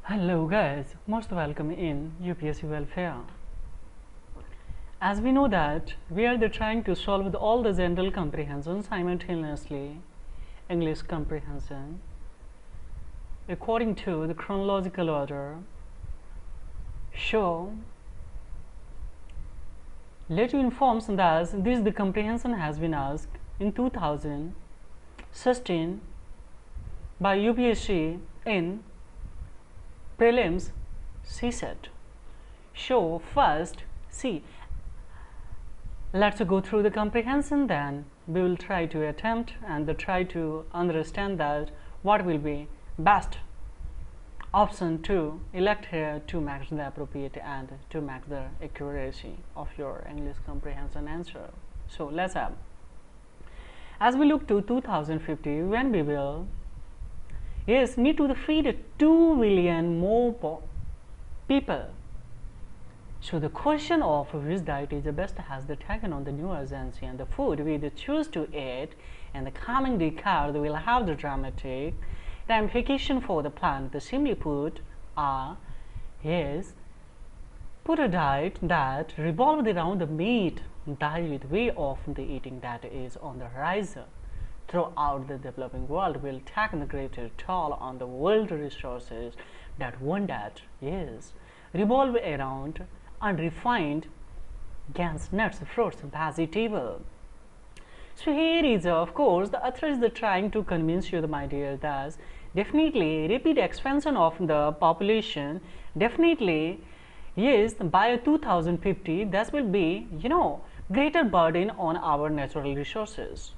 Hello guys, most welcome in UPSC Welfare. As we know that we are trying to solve with all the general comprehension simultaneously, English comprehension, according to the chronological order. So, let you inform that the comprehension has been asked in 2016 by UPSC in prelims csat. So first let's go through the comprehension, then we will try to attempt and try to understand that what will be best option to elect here to match the appropriate and to match the accuracy of your English comprehension answer. So let's have, as we look to 2050, when we will need to feed 2 billion more people. So the question of which diet is the best has taken on the new urgency, and the food we choose to eat and the coming decade will have the dramatic ramification for the planet. The simply put put a diet that revolves around the meat diet way of the eating that is on the horizon throughout the developing world will take a greater toll on the world resources that one that revolve around unrefined grains, nuts, fruits, vegetables. So here is of course the author is trying to convince you, my dear, that definitely rapid expansion of the population definitely by 2050 that will be greater burden on our natural resources.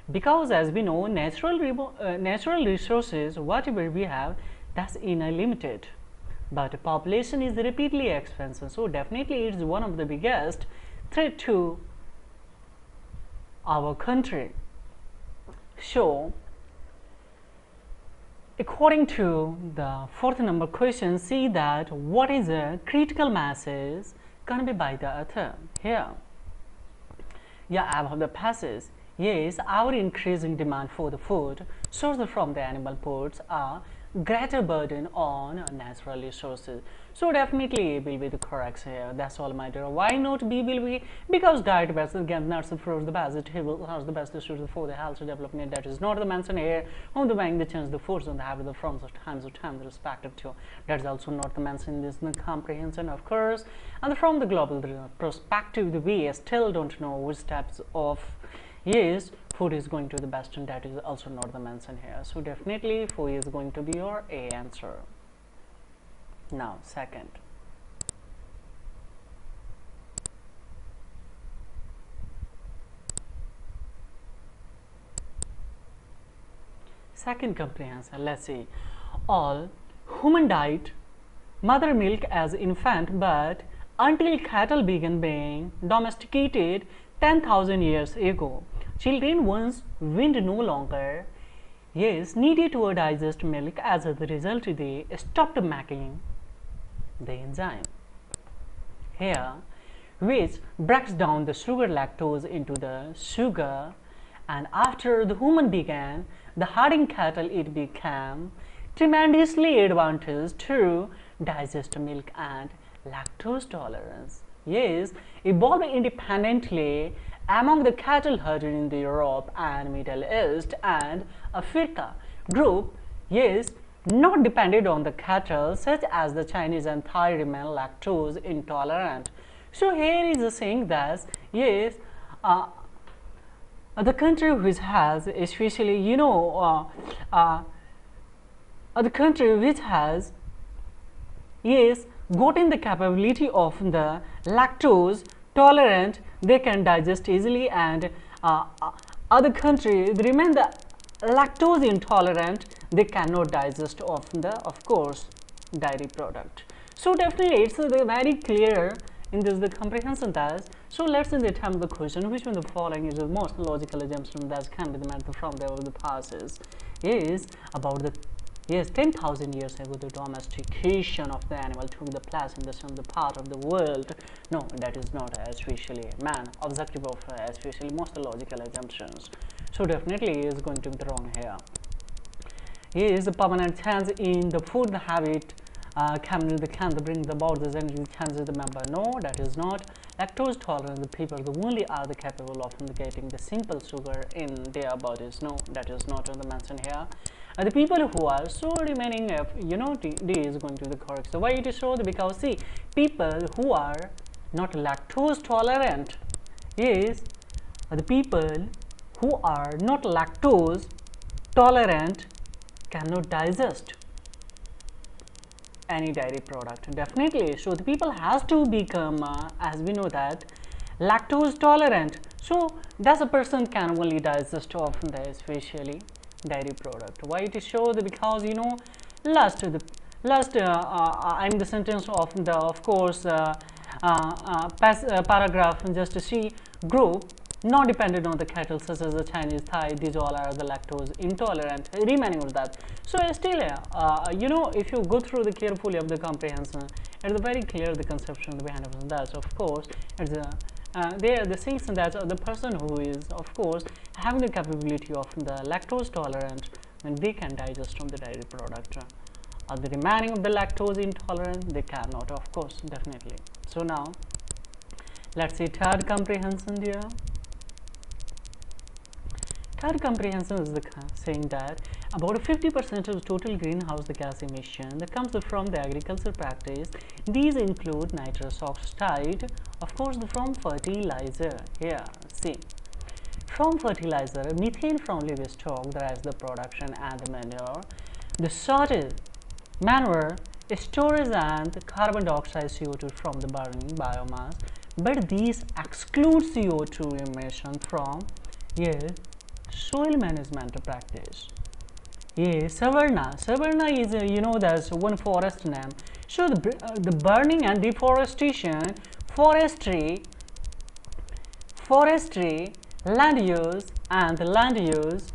Because as we know, natural resources, whatever we have, that's unlimited, but population is rapidly expansion. So definitely it's one of the biggest threat to our country. So according to the fourth number question, see that what is a critical mass is going to be by the author here. Above the passage. Our increasing demand for the food sourced from the animal foods are greater burden on natural resources. So definitely A will be the correct here. That's all, my dear. Why not B will be? Because diet best again nuts, fruits, the vegetables are the best suited for the health development. That is not the mention here. On the bank, the change the foods on the habit from the times of time respective to. That is also not the mention in this comprehension, of course. And from the global perspective, we still don't know which types of food is going to the best, and that is also not the mention here. So definitely 4 is going to be your A answer. Now second comprehension, let's see. All human diet mother milk as infant, but until cattle began being domesticated 10,000 years ago, children once weaned no longer needed to digest milk. As a result, they stopped making the enzyme here, which breaks down the sugar lactose into the sugar, and after the human began the herding cattle, it became tremendously advantageous to digest milk, and lactose tolerance evolved independently among the cattle herded in the Europe and Middle East and Africa group, not dependent on the cattle, such as the Chinese and Thai remain lactose intolerant. So here is saying that the country which has especially the country which has gotten the capability of the lactose tolerant, they can digest easily, and other countries remain the lactose intolerant, they cannot digest of course dairy product. So definitely it's very clear in this the comprehension task. So let's attempt the question, which one of the following is the most logical assumption that can be the method from the passes is about the 10,000 years ago the domestication of the animal took the place in some part of the world. No, that is not especially man objective of especially most logical assumptions. So definitely is going to be wrong here. Is the permanent change in the food habit can they bring about the genetic cancer the member? No, that is not. Lactose tolerant the people the only are the capable of getting the simple sugar in their bodies. No, that is not on the mention here. The people who are so remaining D is going to be the correct. So why it is so? Because see, people who are not lactose tolerant is the people who are not lactose tolerant cannot digest any dairy product, definitely. So the people has to become as we know that lactose tolerant, so that a person can only digest of the especially dairy product. Why it is so? Because last I'm the sentence of the of course paragraph just to see group not dependent on the cattle such as the Chinese, Thai, these all are the lactose intolerant remaining of that. So still if you go through the carefully of the comprehension, it's very clear the conception behind of that. Of course it's there the things that the person who is of course having the capability of the lactose tolerant, and they can digest from the dairy product. The remaining of the lactose intolerant, they cannot, of course, definitely. So now let's see third comprehension here. Third comprehension is the saying that about 50% of total greenhouse gas emission that comes from the agricultural practice. These include nitrous oxide, of course, from fertilizer. Here, see, from fertilizer, methane from livestock, that is the production and the manure, the sorted manure, storage and carbon dioxide CO2 from the burning biomass. But these exclude CO2 emission from soil management practice. Savarna is that's one forest name. So the burning and deforestation, forestry, land use and land use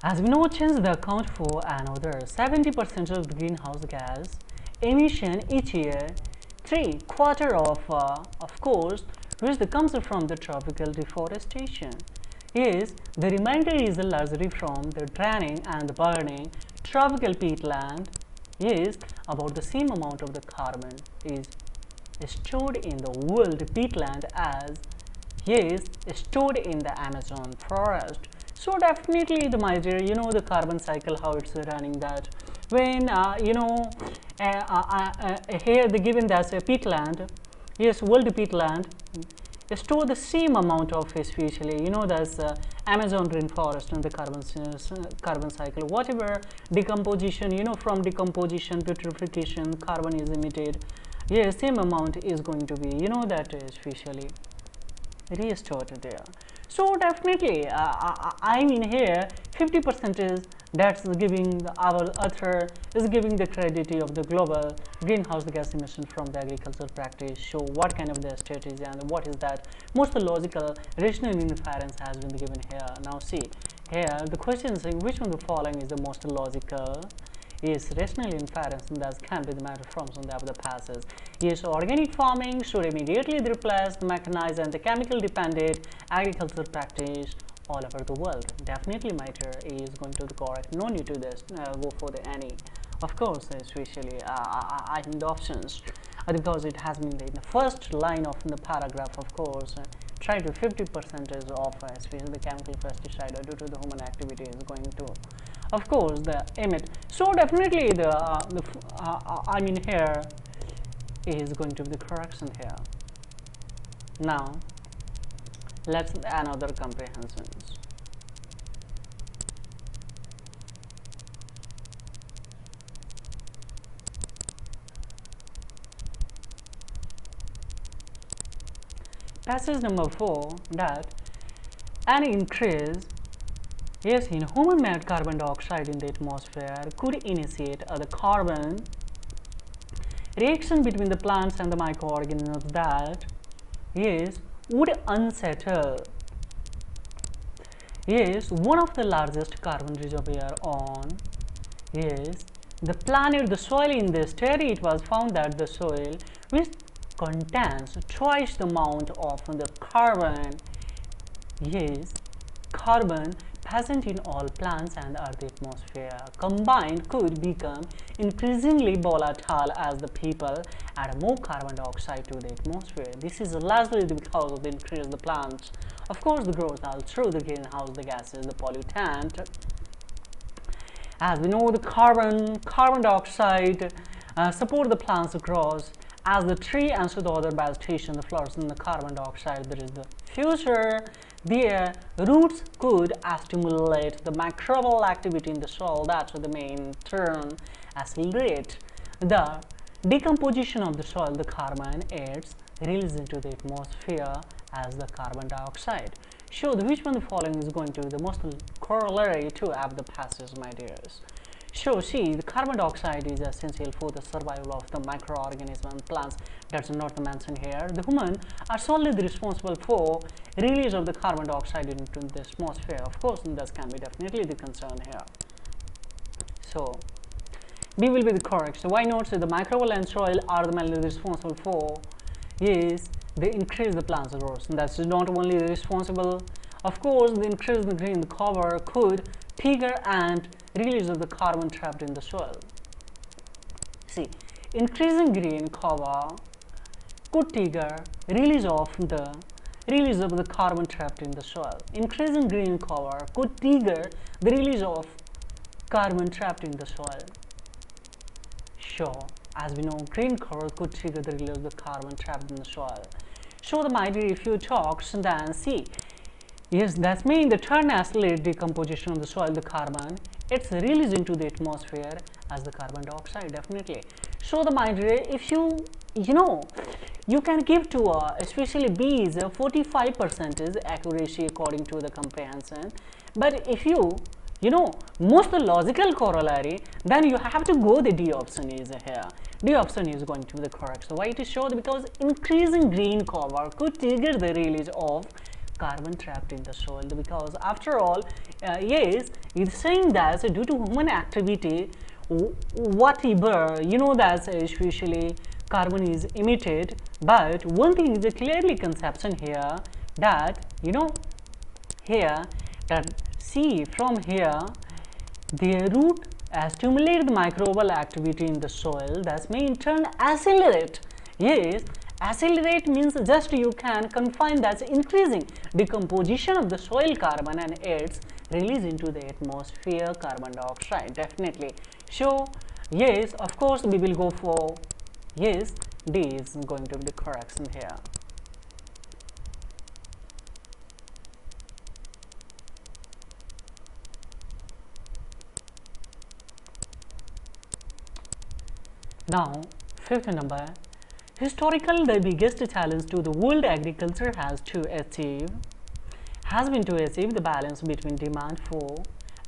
as we know change the account for another 70% of the greenhouse gas emission each year. 3/4 of course which comes from the tropical deforestation. The remainder is largely from the draining and the burning tropical peatland. About the same amount of the carbon is stored in the world peatland as stored in the Amazon forest. So definitely the my dear, the carbon cycle, how it's running that when here the given that's a peatland, world peatland store the same amount of especially that's Amazon rainforest and the carbon cycle, whatever decomposition from decomposition putrefaction carbon is emitted, same amount is going to be that especially restored there. So definitely I mean here 50% is that's giving our author is giving the credit of the global greenhouse gas emission from the agricultural practice. So what kind of the strategy and what is that most logical rational inference has been given here. Now see here the question is saying which one of the following is the most logical rational inference that can be the matter from some of the passes. Organic farming should immediately replace the mechanized and the chemical dependent agricultural practice all over the world. Definitely my dear is going to be correct. No need to this go for the any. Of course, especially I think the options because it has been in the first line of the paragraph. Of course, try to 50% is of especially the chemical pesticide due to the human activity is going to, of course, the emit. So definitely the I mean here is going to be the correction here. Now let's another comprehensions. Passage number 4 that an increase in human made carbon dioxide in the atmosphere could initiate the carbon reaction between the plants and the microorganisms that would unsettle one of the largest carbon reservoir on the planet, the soil. In this study it was found that the soil which contains twice the amount of the carbon present in all plants and earth atmosphere. Combined could become increasingly volatile as the people add more carbon dioxide to the atmosphere. This is largely because of the increase of the plants. Of course, the growth through the greenhouse gases, the pollutant. As we know, the carbon dioxide support the plants growth. As the tree answer the other vegetation, the flowers in the carbon dioxide, there is the future. Their roots could stimulate the microbial activity in the soil. That's the main term. Accelerate the decomposition of the soil. The carbon is released into the atmosphere as the carbon dioxide. Show which one of the following is going to be the most corollary to have the passage, my dears. So see, the carbon dioxide is essential for the survival of the microorganisms and plants. That's not mentioned here. The humans are solely responsible for release of the carbon dioxide into the atmosphere. Of course, this can be definitely the concern here. So B will be the correct. So why not say the microbial and soil are the mainly responsible for they increase the plant's growth. And that's not only responsible. Of course, the increase in the green cover could trigger and release of the carbon trapped in the soil. See, increasing green cover could trigger release of the carbon trapped in the soil. Increasing green cover could trigger the release of carbon trapped in the soil. Sure, as we know, green cover could trigger the release of the carbon trapped in the soil. So the mighty if you talks and then see. Yes, that means the turn accelerate decomposition of the soil, the carbon, it's released into the atmosphere as the carbon dioxide, definitely. So the mind ray, if you know, you can give to especially B is 45% accuracy according to the comprehension. But if you know most logical corollary, then you have to go the D option is here. D option is going to be the correct. So why it is showed? Because increasing green cover could trigger the release of carbon trapped in the soil, because after all, yes, it's saying that due to human activity, whatever, you know, that especially carbon is emitted. But one thing is a clearly conception here that, you know, here that see from here their root stimulate the microbial activity in the soil, that may in turn accelerate. Yes, accelerate means just you can confine that's increasing decomposition of the soil carbon and its release into the atmosphere carbon dioxide, definitely. So yes, of course we will go for yes, D is going to be the correction here. Now fifth number, historically the biggest challenge to the world agriculture has been to achieve the balance between demand for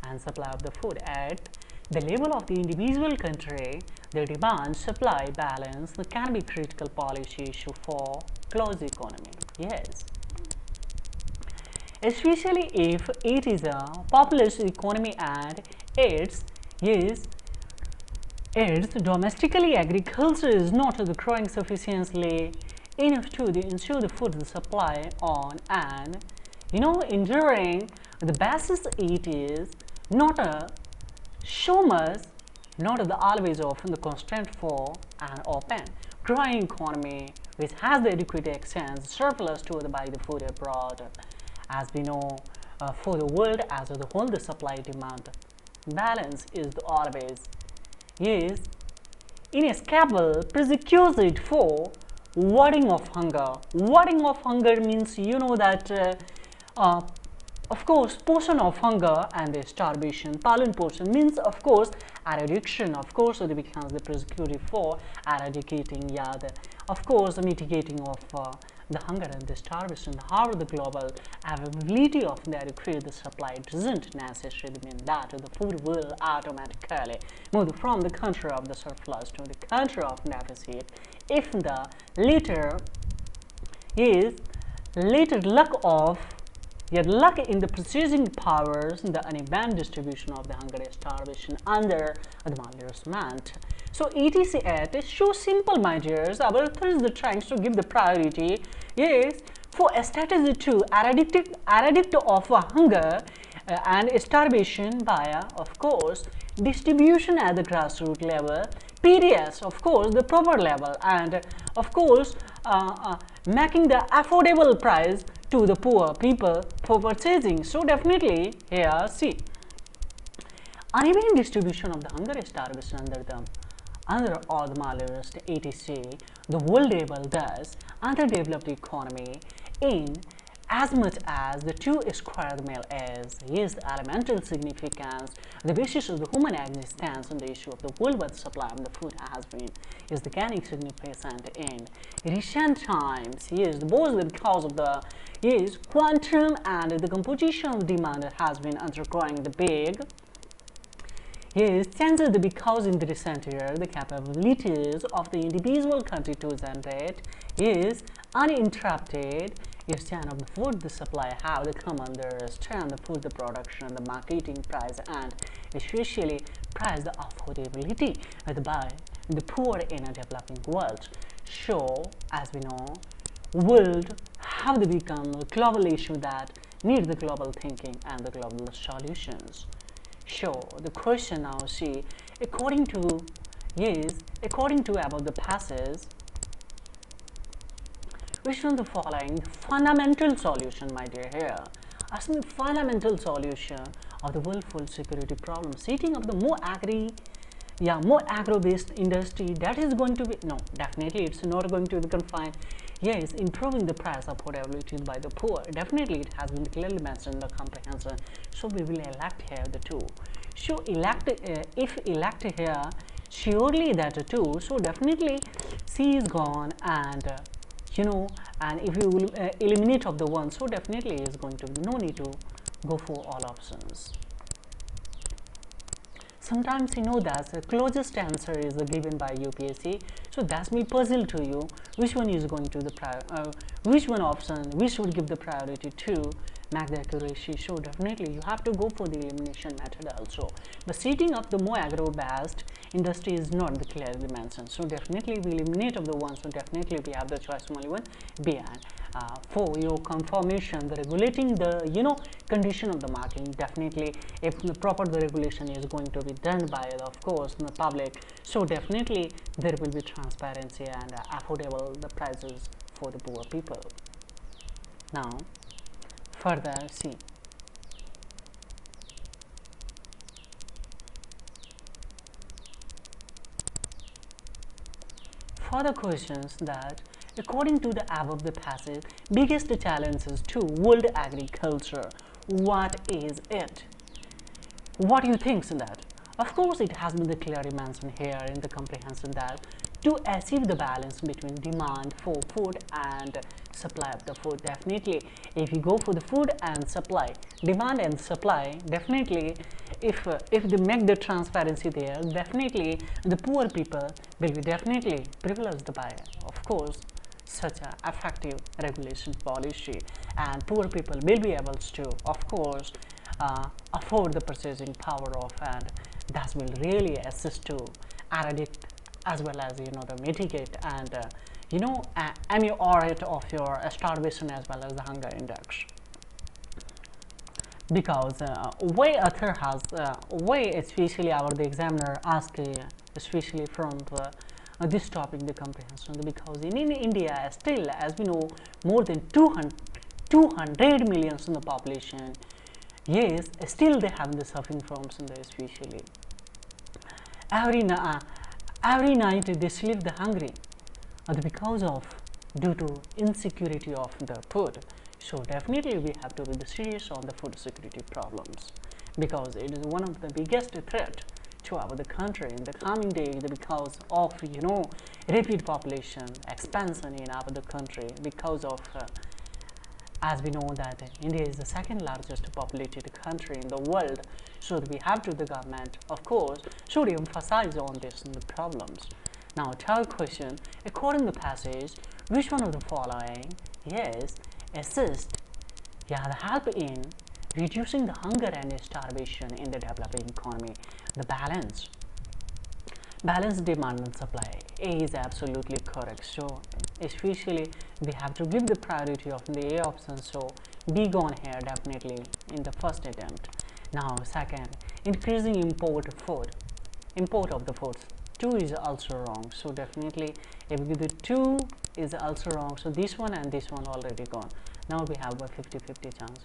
and supply of the food. At the level of the individual country, the demand supply balance can be critical policy issue for closed economy. Yes, especially if it is a populous economy and it's domestically agriculture is not growing sufficiently enough to ensure the food supply on and enduring the basis. It is not a so much, not the always often the constraint for an open growing economy which has the adequate exchange surplus to buy the food abroad. As we know, for the world as a whole, the supply demand balance is always inescapable prerequisite for warding off hunger. Warding off hunger means that of course portion of hunger and the starvation. Talent portion means of course eradication. Of course it becomes the prerequisite for eradicating of course the mitigating of the hunger and the starvation. However, the global availability of the adequate supply doesn't necessarily mean that the food will automatically move from the country of the surplus to the country of deficit if the latter lack in the purchasing powers, the uneven distribution of the hunger and starvation under the malnourishment. So etc. is so simple, my dears. Our author is trying to give the priority for a strategy to eradicate of hunger and starvation via, of course, distribution at the grassroots level, PDS, of course, the proper level, and of course, making the affordable price to the poor people for purchasing. So definitely here, see, uneven distribution of the hunger starvation under all the malnourished etc. The vulnerable thus underdeveloped economy in as much as the 2 square mile is the elemental significance, the basis of the human existence on the issue of the worldwide supply of the food has been is the gaining significance in recent times. Yes, both because of the quantum and the composition of demand has been undergoing the big changes because in the recent year the capabilities of the individual country to generate is uninterrupted chain of the food the supply have the come under strain the food the production the marketing price and especially price the affordability by the poor in a developing world. So as we know, world have to become a global issue that need the global thinking and the global solutions. So the question now, see, according to about the passage, which one the following fundamental solution, my dear, here asking the fundamental solution of the world food security problem, setting up the more agro-based industry that is going to be, no, definitely it's not going to be confined. Yes, improving the price affordability by the poor. Definitely it has been clearly mentioned in the comprehension. So we will elect here the 2. So elect if elect here surely that 2. So definitely C is gone, and and if you will eliminate of the 1, so definitely is going to be no need to go for all options. Sometimes you know that the closest answer is given by UPSC, so that's me puzzle to you which one is going to the which one option we should give the priority to make the accuracy. So definitely you have to go for the elimination method also, but setting up the more agro-based industry is not the clearly mentioned. So definitely we eliminate of the one, so definitely we have the choice only one B. And for your confirmation, the regulating the condition of the marketing, definitely if the proper the regulation is going to be done by of course the public, so definitely there will be transparency and affordable the prices for the poor people. Now further see, further questions that according to the above the passage, biggest challenges to world agriculture, what is it? What do you think in that? Of course it has been clearly mentioned here in the comprehension that to achieve the balance between demand for food and supply of the food, definitely if you go for the food and supply, demand and supply, definitely if they make the transparency there, definitely the poor people will be definitely privileged by of course such an effective regulation policy, and poor people will be able to of course afford the purchasing power of, and that will really assist to eradicate as well as the mitigate and ameliorate of your starvation as well as the hunger index. Because why author has why especially the examiner ask especially from this topic the comprehension, because in India still as we know more than 200 millions in the population, yes, still they have the suffering from the especially every night they sleep the hungry because of due to insecurity of the food. So definitely we have to be serious on the food security problems, because it is one of the biggest threat to our the country in the coming days, because of rapid population expansion in our the country, because of as we know that India is the second largest populated country in the world. So we have to the government of course should emphasize on this the problems. Now third question, according to the passage, which one of the following assist the help in reducing the hunger and starvation in the developing economy? The balance demand and supply, A is absolutely correct. So especially we have to give the priority of the A option, so B gone here definitely in the first attempt. Now second, increasing import of the foods. 2 is also wrong, so definitely if we do 2 is also wrong, so this one and this one already gone. Now we have a 50-50 chance.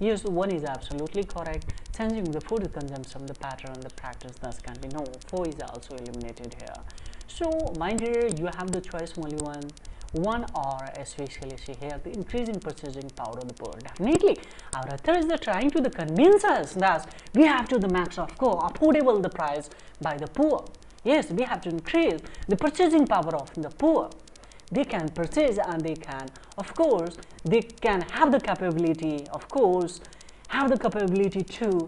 Yes, 1 is absolutely correct. Changing the food consumption, the pattern, the practice, thus can be no. 4 is also eliminated here. So mind here, you have the choice only one, or especially see here the increasing purchasing power of the poor. Definitely our authors are trying to convince us that we have to the max of affordable the price by the poor. Yes, we have to increase the purchasing power of the poor. They can purchase and they can, of course, they can have the capability, of course, have the capability to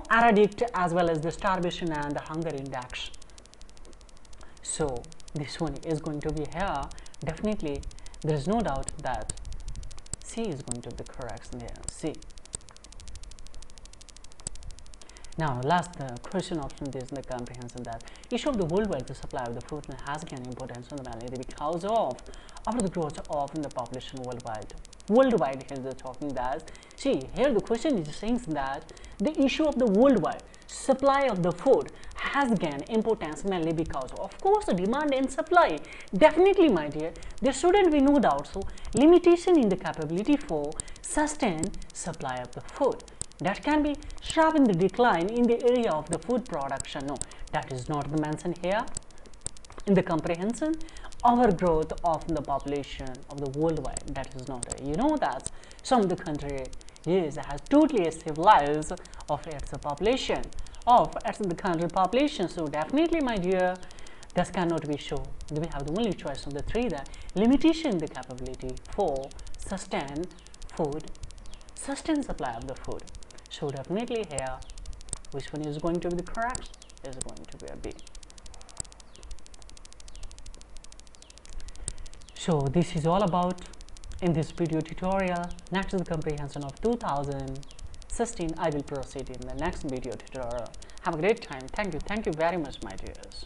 eradicate as well as the starvation and the hunger index. So this one is going to be here. Definitely there is no doubt that C is going to be correct there. C. Now last question option is the comprehension, that issue of the worldwide the supply of the food has gained importance on the value because of the growth of the population worldwide. Worldwide here they're talking that, see here the question is saying that the issue of the worldwide supply of the food has gained importance mainly because of course the demand and supply. Definitely my dear, there shouldn't be no doubt. So limitation in the capability for sustain supply of the food, that can be sharpen the decline in the area of the food production. No, that is not the mention here in the comprehension. Overgrowth of the population of the worldwide, that is not a, that some of the country has totally civilized of its population, of its the country population. So definitely my dear, this cannot be shown. We have the only choice of the 3, that limitation the capability for sustain supply of the food. So definitely here, which one is going to be the correct? Is going to be a B. So this is all about in this video tutorial. Next is the comprehension of 2016. I will proceed in the next video tutorial. Have a great time. Thank you very much my dears.